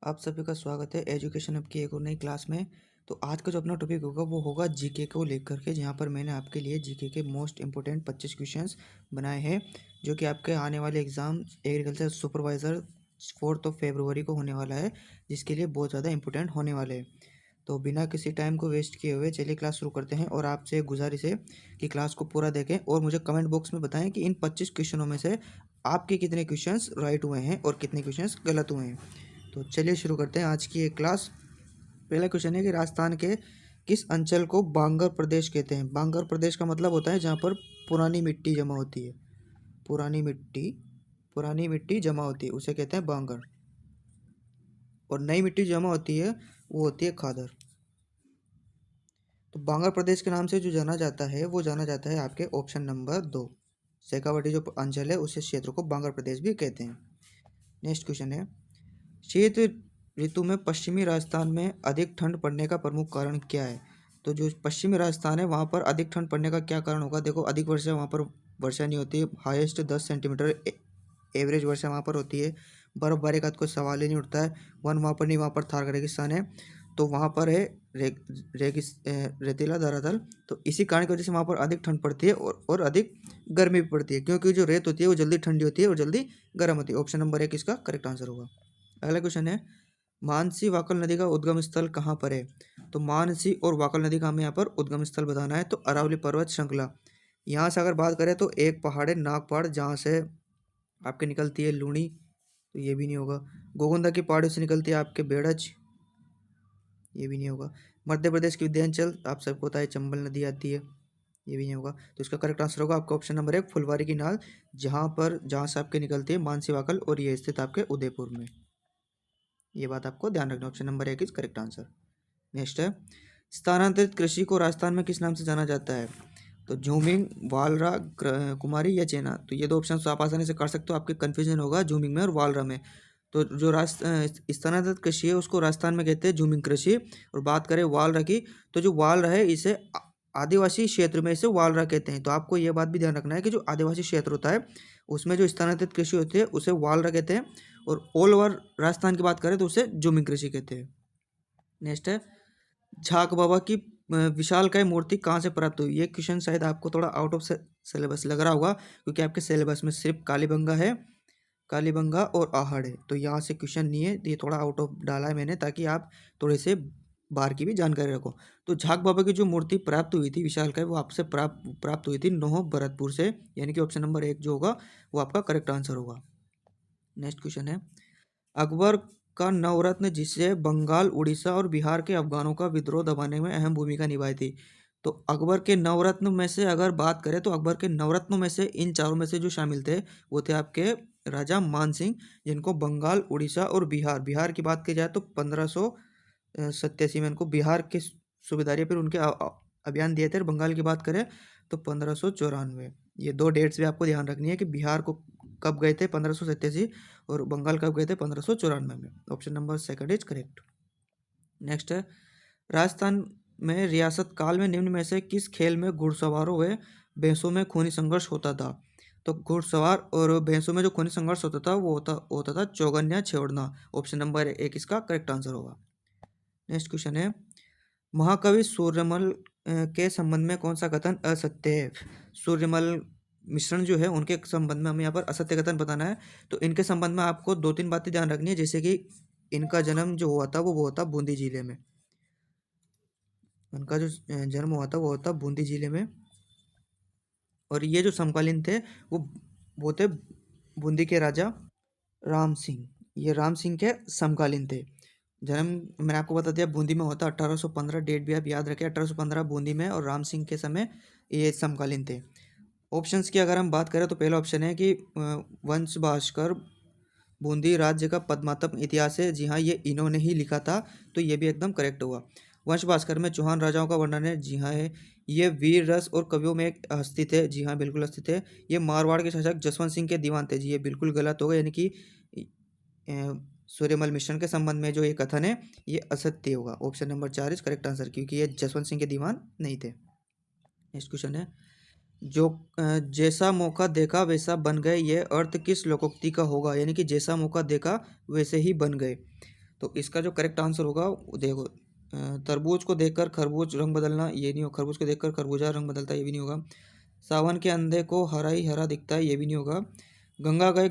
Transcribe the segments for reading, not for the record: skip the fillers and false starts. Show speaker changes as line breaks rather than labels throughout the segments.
आप सभी का स्वागत है एजुकेशन हब की एक और नई क्लास में। तो आज का जो अपना टॉपिक होगा वो होगा जीके को लेकर के, जहाँ पर मैंने आपके लिए जीके के मोस्ट इंपोर्टेंट 25 क्वेश्चंस बनाए हैं, जो कि आपके आने वाले एग्ज़ाम एग्रीकल्चर सुपरवाइज़र 4 फरवरी को होने वाला है, जिसके लिए बहुत ज़्यादा इंपॉर्टेंट होने वाले हैं। तो बिना किसी टाइम को वेस्ट किए हुए चलिए क्लास शुरू करते हैं। और आपसे गुजारिश है कि क्लास को पूरा देखें और मुझे कमेंट बॉक्स में बताएं कि इन 25 क्वेश्चनों में से आपके कितने क्वेश्चंस राइट हुए हैं और कितने क्वेश्चंस गलत हुए हैं। तो चलिए शुरू करते हैं आज की एक क्लास। पहला क्वेश्चन है कि राजस्थान के किस अंचल को बांगर प्रदेश कहते हैं। बांगर प्रदेश का मतलब होता है जहाँ पर पुरानी मिट्टी जमा होती है। पुरानी मिट्टी जमा होती है उसे कहते हैं बांगर। और नई मिट्टी जमा होती है वो होती है खादर। तो बांगर प्रदेश के नाम से जो जाना जाता है वो जाना जाता है आपके ऑप्शन नंबर 2, शेखावाटी जो अंचल है उस क्षेत्र को बांगर प्रदेश भी कहते हैं। नेक्स्ट क्वेश्चन है, शीत ऋतु में पश्चिमी राजस्थान में अधिक ठंड पड़ने का प्रमुख कारण क्या है। तो जो पश्चिमी राजस्थान है वहाँ पर अधिक ठंड पड़ने का क्या कारण होगा। देखो, अधिक वर्षा वहाँ पर वर्षा नहीं होती, हाईएस्ट 10 सेंटीमीटर एवरेज वर्षा वहाँ पर होती है। बर्फबारी का तो कोई सवाल ही नहीं उठता है। वन वहाँ पर नहीं, वहाँ पर थार रेगिस्तान है, तो वहाँ पर है रेतीला धरातल। तो इसी कारण की वजह से वहाँ पर अधिक ठंड पड़ती है और अधिक गर्मी भी पड़ती है, क्योंकि जो रेत होती है वो जल्दी ठंडी होती है और जल्दी गर्म होती है। ऑप्शन नंबर 1 इसका करेक्ट आंसर होगा। अगला क्वेश्चन है, मानसी वाकल नदी का उद्गम स्थल कहाँ पर है। तो मानसी और वाकल नदी का हमें यहाँ पर उद्गम स्थल बताना है। तो अरावली पर्वत श्रृंखला, यहाँ से अगर बात करें तो एक पहाड़ है नाग पहाड़, जहाँ से आपके निकलती है लूणी, तो ये भी नहीं होगा। गोगुंदा की पहाड़ियों से निकलती है आपके बेड़च, ये भी नहीं होगा। मध्य प्रदेश की विंध्याचल आप सबको पता है चंबल नदी आती है, ये भी नहीं होगा। तो इसका करेक्ट आंसर होगा आपका ऑप्शन नंबर 1 फुलवारी की नाल, जहाँ से आपके निकलती है मानसी वाकल, और ये स्थित आपके उदयपुर में। ये बात आपको ध्यान रखना, option number 1 is correct answer. Next है, स्थानांतरित कृषि को राजस्थान में किस नाम से जाना जाता है। तो झूमिंग, वालरा, कुमारी या चेना। तो ये दो ऑप्शन आप आसानी से कर सकते हो, आपके कन्फ्यूजन होगा झूमिंग में और वालरा में। तो जो स्थानांतरित कृषि है उसको राजस्थान में कहते हैं झूमिंग कृषि। और बात करें वालरा की, तो जो वालरा है इसे आदिवासी क्षेत्र में इसे वालरा कहते हैं। तो आपको यह बात भी ध्यान रखना है कि जो आदिवासी क्षेत्र होता है उसमें जो स्थानांतरित कृषि होती है उसे वालरा कहते हैं, और ऑल ओवर राजस्थान की बात करें तो उसे झूमिंग कृषि कहते हैं। नेक्स्ट है, झाक बाबा की विशालकाय मूर्ति कहाँ से प्राप्त हुई। ये क्वेश्चन शायद आपको थोड़ा आउट ऑफ सिलेबस लग रहा होगा, क्योंकि आपके सिलेबस में सिर्फ कालीबंगा है, कालीबंगा और आहड़ है। तो यहाँ से क्वेश्चन नहीं है, ये थोड़ा आउट ऑफ डाला है मैंने, ताकि आप थोड़े से बाहर की भी जानकारी रखो। तो झाक बाबा की जो मूर्ति प्राप्त हुई थी विशालकाय, वो आपसे प्राप्त हुई थी नोह भरतपुर से, यानी कि ऑप्शन नंबर 1 जो होगा वो आपका करेक्ट आंसर होगा। नेक्स्ट क्वेश्चन है, अकबर का नवरत्न जिसे बंगाल, उड़ीसा और बिहार के अफगानों का विद्रोह दबाने में अहम भूमिका निभाई थी। तो अकबर के नवरत्न में से अगर बात करें तो अकबर के नवरत्नों में से इन चारों में से जो शामिल थे वो थे आपके राजा मान सिंह, जिनको बंगाल, उड़ीसा और बिहार की बात की जाए तो 1587 में इनको बिहार के सूबेदारी फिर उनके अभियान दिए थे। और बंगाल की बात करें तो 1594। ये दो डेट्स भी आपको ध्यान रखनी है कि बिहार को कब गए थे 1587, और बंगाल कब गए थे 1594 में। Option number 2 is correct. Next है, राजस्थान में रियासत काल में निम्न में से किस खेल में घुड़सवारों व भैंसों में खूनी संघर्ष होता था। तो घुड़सवार और भैंसों में जो खूनी संघर्ष होता था वो होता था चौगन्या छेड़ना। ऑप्शन नंबर 1 इसका करेक्ट आंसर होगा। नेक्स्ट क्वेश्चन है, महाकवि सूर्यमल के संबंध में कौन सा कथन असत्य है। सूर्यमल मिश्रण जो है उनके संबंध में हमें यहाँ पर असत्य कथन बताना है। तो इनके संबंध में आपको 2-3 बातें ध्यान रखनी है, जैसे कि इनका जन्म जो हुआ था वो हुआ था बूंदी जिले में। इनका जो जन्म हुआ था वो हुआ था बूंदी जिले में, और ये जो समकालीन थे वो थे बूंदी के राजा राम सिंह। ये राम सिंह के समकालीन थे। जन्म मैंने आपको बता दिया बूंदी में होता 1815, डेट भी आप याद रखें 1815 बूंदी में, और राम सिंह के समय ये समकालीन थे। ऑप्शंस की अगर हम बात करें तो पहला ऑप्शन है कि वंश भास्कर बूंदी राज्य का पद्मातम इतिहास है। जी हाँ, ये इन्होंने ही लिखा था, तो ये भी एकदम करेक्ट हुआ। वंश भास्कर में चौहान राजाओं का वर्णन है। जी हाँ है। ये वीर रस और कवियों में एक स्थित है। जी हाँ बिल्कुल स्थित है। ये मारवाड़ के शासक जसवंत सिंह के दीवान थे। जी ये बिल्कुल गलत होगा, यानी कि सूर्यमल मिश्रण के संबंध में जो ये कथन है ये असत्य होगा। Option number 4 is correct answer, क्योंकि ये जसवंत सिंह के दीवान नहीं थे। नेक्स्ट क्वेश्चन है, जो जैसा मौका देखा वैसा बन गए, ये अर्थ किस लोकोक्ति का होगा। यानी कि जैसा मौका देखा वैसे ही बन गए। तो इसका जो करेक्ट आंसर होगा वो देखो, तरबूज को देखकर खरबूज रंग बदलना ये नहीं होगा, खरबूज को देखकर खरबूजा रंग बदलता है ये भी नहीं होगा, सावन के अंधे को हरा ही हरा दिखता है ये भी नहीं होगा, गंगा गए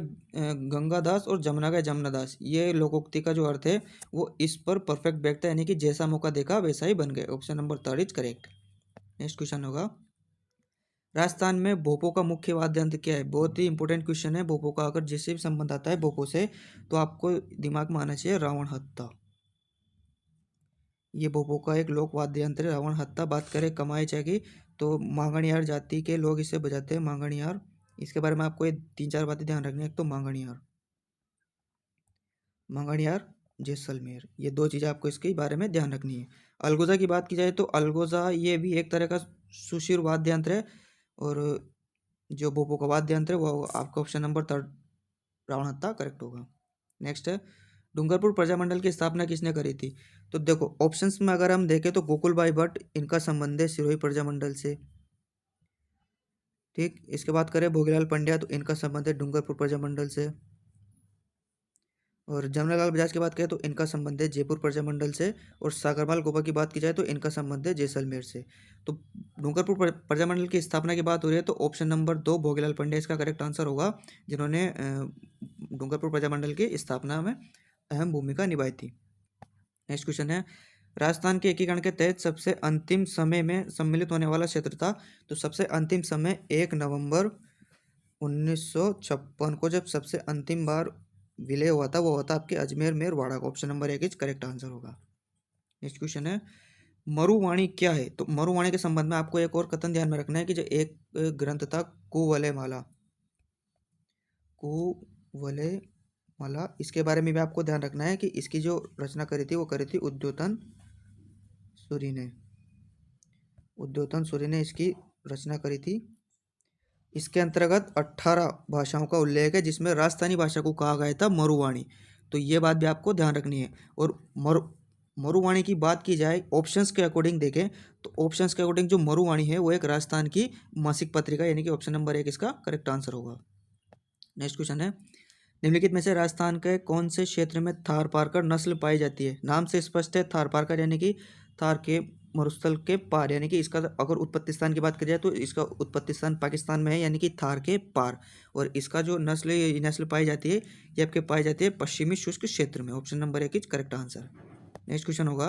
गंगादास और जमुना गए जमुनादास, ये लोकोक्ति का जो अर्थ है वो इस पर परफेक्ट बैठता है, यानी कि जैसा मौका देखा वैसा ही बन गए। Option number 3 is correct. Next question होगा, राजस्थान में भोपो का मुख्य वाद्य यंत्र क्या है? बहुत ही इंपॉर्टेंट क्वेश्चन है। भोपो का अगर जिससे भी संबंध आता है भोपो से, तो आपको दिमाग में आना चाहिए रावण हत्ता। ये भोपो का एक लोक वाद्य यंत्र है, रावण हत्ता। बात करें कमाई चा की, तो मांगणियार जाति के लोग इसे बजाते हैं, मांगणियार। इसके बारे में आपको ये 3-4 बातें ध्यान रखनी है। एक तो मांगणियार, मांगणियार जैसलमेर, ये 2 चीज़ें आपको इसके बारे में ध्यान रखनी है। अलगोजा की बात की जाए तो अलगोजा ये भी एक तरह का सुशिर वाद्य यंत्र है, और जो भोपो का वाद्य यंत्र है वो आपका ऑप्शन नंबर 3 रावण हत्ता करेक्ट होगा। नेक्स्ट है, डूंगरपुर प्रजामंडल की स्थापना किसने करी थी? तो देखो ऑप्शंस में अगर हम देखें तो गोकुलबाई भट्ट, इनका संबंध है सिरोही प्रजामंडल से। ठीक, इसके बाद करें भोगीलाल पंड्या, तो इनका संबंध है डूंगरपुर प्रजामंडल से। और जमनालाल बजाज की बात करें तो इनका संबंध है जयपुर प्रजामंडल से। और सागरमाल गोपा की बात की जाए तो इनका संबंध है जैसलमेर से। तो डूंगरपुर प्रजामंडल की स्थापना की बात हो रही है, तो ऑप्शन नंबर 2 भोगीलाल पंड्या इसका करेक्ट आंसर होगा, जिन्होंने डूंगरपुर प्रजामंडल की स्थापना में अहम भूमिका निभाई थी। नेक्स्ट क्वेश्चन है, राजस्थान के एकीकरण के तहत सबसे अंतिम समय में सम्मिलित होने वाला क्षेत्र था? तो सबसे अंतिम समय 1 नवंबर 1956 को जब सबसे अंतिम बार विलय हुआ था, वो हुआ था आपके अजमेर मेरवाड़ा का। Option number 1 is correct answer होगा। नेक्स्ट क्वेश्चन है, मरुवाणी क्या है? तो मरुवाणी के संबंध में आपको एक और कथन ध्यान में रखना है कि जो एक ग्रंथ था कुवलय माला, कुवलय माला, इसके बारे में भी आपको ध्यान रखना है कि इसकी जो रचना करी थी वो करी थी उद्योतन सूरी ने। उद्योतन सूरी ने इसकी रचना करी थी। इसके अंतर्गत 18 भाषाओं का उल्लेख है, जिसमें राजस्थानी भाषा को कहा गया था मरुवाणी। तो ये बात भी आपको ध्यान रखनी है। और मरुवाणी की बात की जाए ऑप्शंस के अकॉर्डिंग देखें, तो ऑप्शंस के अकॉर्डिंग जो मरुवाणी है वो एक राजस्थान की मासिक पत्रिका, यानी कि ऑप्शन नंबर 1 इसका करेक्ट आंसर होगा। नेक्स्ट क्वेश्चन है, निम्नलिखित में से राजस्थान के कौन से क्षेत्र में थारपारकर नस्ल पाई जाती है? नाम से स्पष्ट है, थारपारकर यानी कि थार के मरुस्थल के पार, यानी कि इसका अगर उत्पत्ति स्थान की बात की जाए तो इसका उत्पत्ति स्थान पाकिस्तान में है, यानी कि थार के पार। और इसका जो नस्ल है, ये नस्ल पाई जाती है, ये आपके पाई जाती है पश्चिमी शुष्क क्षेत्र में। Option number 1 is correct answer. Next question होगा,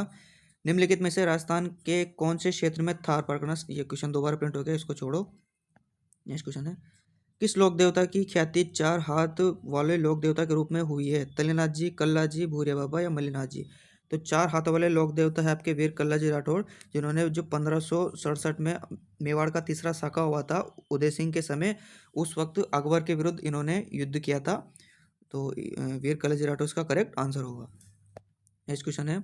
निम्नलिखित में से राजस्थान के कौन से क्षेत्र में थारपारकर नस्ल, ये क्वेश्चन 2 बार प्रिंट हो गया, इसको छोड़ो। नेक्स्ट क्वेश्चन है, किस लोक देवता की ख्याति 4 हाथ वाले लोक देवता के रूप में हुई है? तलेनाथ जी, कल्ला जी, भूरिया बाबा या मल्लिनाथ जी? तो 4 हाथों वाले लोक देवता है आपके वीर कल्ला जी राठौड़, जिन्होंने जो 1567 में मेवाड़ का तीसरा साका हुआ था उदय सिंह के समय, उस वक्त अकबर के विरुद्ध इन्होंने युद्ध किया था। तो वीर कल्ला जी राठौड़ इसका करेक्ट आंसर होगा। नेक्स्ट क्वेश्चन है,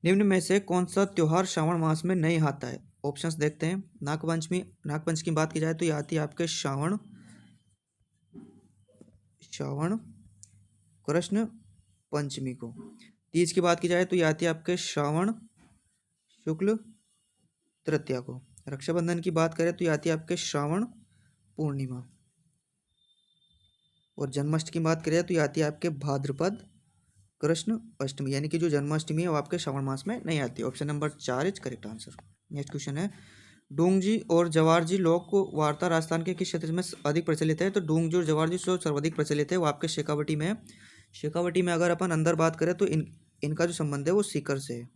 निम्न में से कौन सा त्योहार श्रावण मास में नहीं आता है? ऑप्शंस देखते हैं। नागपंचमी, नागपंचमी की बात की जाए तो ये आती है आपके श्रावण कृष्ण पंचमी को। तीज की बात की जाए तो ये आती है आपके श्रावण शुक्ल तृतीया को। रक्षाबंधन की बात करें तो ये आती है आपके श्रावण पूर्णिमा। और जन्माष्टमी की बात करें तो ये आती है आपके भाद्रपद कृष्ण अष्टमी, यानी कि जो जन्माष्टमी है वो आपके श्रावण मास में नहीं आती। Option number 4 is correct answer. Next question है, डूंग जी और जवार जी लोक वार्ता राजस्थान के किस क्षेत्र में अधिक प्रचलित है? तो डूंग जी और जवार जी जो सर्वाधिक प्रचलित है वो आपके शेखावटी में है। शेखावटी में अगर अपन अंदर बात करें तो इनका जो संबंध है वो सीकर से है।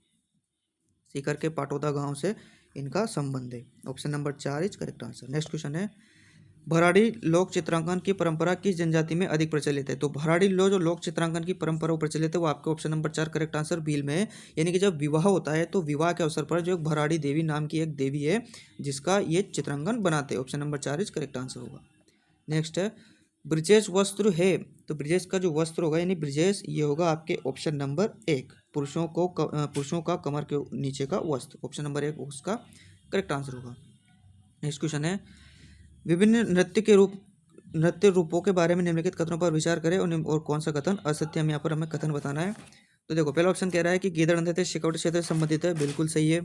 सीकर के पाटोदा गांव से इनका संबंध है। Option number 4 is correct answer. Next question है, भराड़ी लोक चित्रांकन की परंपरा किस जनजाति में अधिक प्रचलित है? तो भराड़ी जो लोक चित्रांकन की परंपरा प्रचलित है वो आपके option number 4 correct answer Bhil में है। यानी कि जब विवाह होता है तो विवाह के अवसर पर जो एक भराड़ी देवी नाम की एक देवी है जिसका ये चित्रांकन बनाते हैं। Option number 4 is correct answer होगा। नेक्स्ट है, ब्रजेश वस्त्र है, तो ब्रजेश का जो वस्त्र होगा यानी ब्रजेश, ये होगा आपके ऑप्शन नंबर 1 पुरुषों का कमर के नीचे का वस्त्र। ऑप्शन नंबर 1 उसका करेक्ट आंसर होगा। नेक्स्ट क्वेश्चन है, विभिन्न नृत्य रूपों के बारे में निम्नलिखित कथनों पर विचार करें और कौन सा कथन असत्य, हम यहाँ पर हमें कथन बताना है। तो देखो पहला ऑप्शन कह रहा है कि गीदड़ नृत्य शेखावटी क्षेत्र से संबंधित है, बिल्कुल सही है।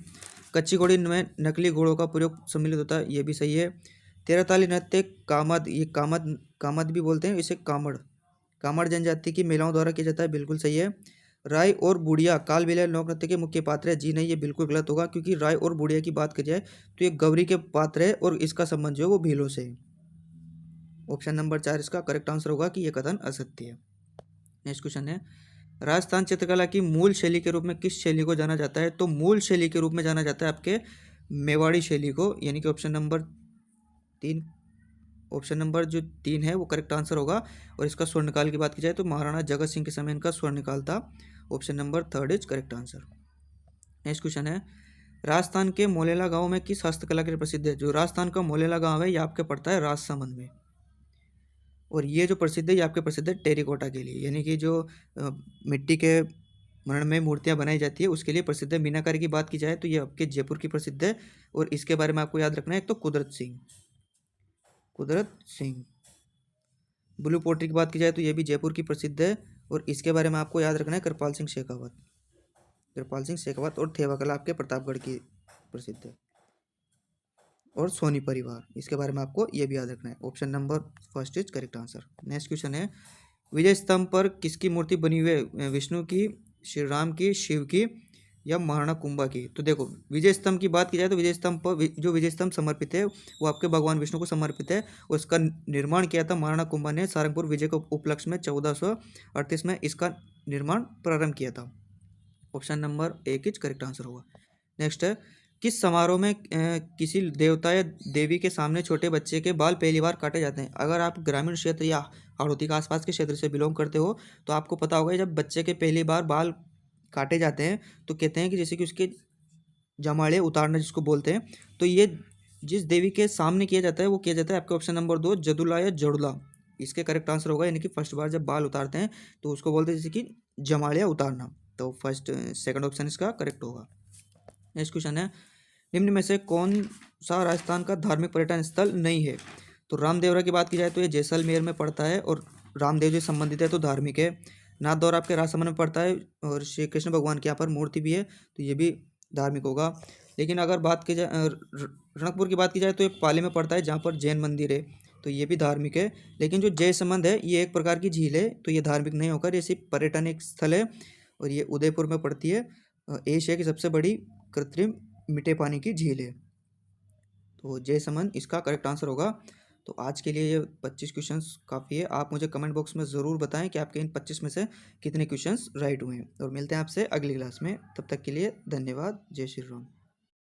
कच्ची घोड़ी में नकली घोड़ों का प्रयोग सम्मिलित होता है, ये भी सही है। तेरह ताली नृत्य कामद, ये कामद भी बोलते हैं इसे, कामड़ जनजाति की महिलाओं द्वारा किया जाता है, बिल्कुल सही है। राय और बुढ़िया काल बेलिया लोक नृत्य के मुख्य पात्र है। जी नहीं, ये बिल्कुल गलत होगा, क्योंकि राय और बुढ़िया की बात करी जाए तो ये गौरी के पात्र है और इसका संबंध जो है वो भीलों से है। ऑप्शन नंबर 4 इसका करेक्ट आंसर होगा कि यह कथन असत्य है। नेक्स्ट क्वेश्चन है, राजस्थान चित्रकला की मूल शैली के रूप में किस शैली को जाना जाता है? तो मूल शैली के रूप में जाना जाता है आपके मेवाड़ी शैली को, यानी कि ऑप्शन नंबर 3। ऑप्शन नंबर जो 3 है वो करेक्ट आंसर होगा। और इसका स्वर्णकाल की बात की जाए तो महाराणा जगत सिंह के समय इनका स्वर्णकाल था। Option number 3 is correct answer. Next question है, राजस्थान के मोलेला गांव में किस हस्तकला के लिए प्रसिद्ध है? जो राजस्थान का मोलेला गांव है ये आपके पड़ता है राजसमंद में, और ये जो प्रसिद्ध है ये आपके प्रसिद्ध है टेरिकोटा के लिए, यानी कि जो मिट्टी के मरण में मूर्तियां बनाई जाती है उसके लिए प्रसिद्ध है। मीनाकारी की बात की जाए तो ये आपके जयपुर की प्रसिद्ध है, और इसके बारे में आपको याद रखना है एक तो कुदरत सिंह। ब्लू पोट्री की बात की जाए तो ये भी जयपुर की प्रसिद्ध है, और इसके बारे में आपको याद रखना है कृपाल सिंह शेखावत। और थेवा कला आपके प्रतापगढ़ की प्रसिद्ध है, और सोनी परिवार, इसके बारे में आपको ये भी याद रखना है। Option number 1 is correct answer. Next question है, विजय स्तंभ पर किसकी मूर्ति बनी हुई है? विष्णु की, श्री राम की, शिव की, या महाराणा कुंभा की? तो देखो, विजय स्तंभ की बात की जाए तो विजय स्तंभ पर जो विजय स्तंभ समर्पित है वो आपके भगवान विष्णु को समर्पित है, और इसका निर्माण किया था महाराणा कुंभा ने सारंगपुर विजय के उपलक्ष्य में 1438 में इसका निर्माण प्रारंभ किया था। Option number 1 is correct answer होगा। नेक्स्ट है, किस समारोह में किसी देवता या देवी के सामने छोटे बच्चे के बाल पहली बार काटे जाते हैं? अगर आप ग्रामीण क्षेत्र या हाड़ौती के आसपास के क्षेत्र से बिलोंग करते हो तो आपको पता होगा, जब बच्चे के पहली बार बाल काटे जाते हैं तो कहते हैं कि जैसे कि उसके जमाड़े उतारना जिसको बोलते हैं, तो ये जिस देवी के सामने किया जाता है वो किया जाता है आपके ऑप्शन नंबर 2 जदुला या जड़ुला, इसके करेक्ट आंसर होगा। यानी कि फर्स्ट बार जब बाल उतारते हैं तो उसको बोलते हैं जैसे कि जमाड़िया उतारना, तो फर्स्ट सेकंड ऑप्शन इसका करेक्ट होगा। नेक्स्ट क्वेश्चन है, निम्न में से कौन सा राजस्थान का धार्मिक पर्यटन स्थल नहीं है? तो रामदेवरा की बात की जाए तो ये जैसलमेर में पड़ता है, और रामदेव जी संबंधित है तो धार्मिक है। नाथद्वारा आपके राजसमंद में पड़ता है, और श्री कृष्ण भगवान की यहाँ पर मूर्ति भी है, तो ये भी धार्मिक होगा। लेकिन अगर बात की जाए रणकपुर की बात की जाए तो ये पाली में पड़ता है जहाँ पर जैन मंदिर है, तो ये भी धार्मिक है। लेकिन जो जयसमंद है ये एक प्रकार की झील है, तो ये धार्मिक नहीं होकर ये सिर्फ पर्यटन एक स्थल है, और ये उदयपुर में पड़ती है। एशिया की सबसे बड़ी कृत्रिम मीठे पानी की झील है, तो जयसमंद इसका करेक्ट आंसर होगा। तो आज के लिए ये 25 क्वेश्चंस काफ़ी है। आप मुझे कमेंट बॉक्स में ज़रूर बताएं कि आपके इन 25 में से कितने क्वेश्चंस राइट हुए हैं, और मिलते हैं आपसे अगली क्लास में। तब तक के लिए धन्यवाद। जय श्री राम।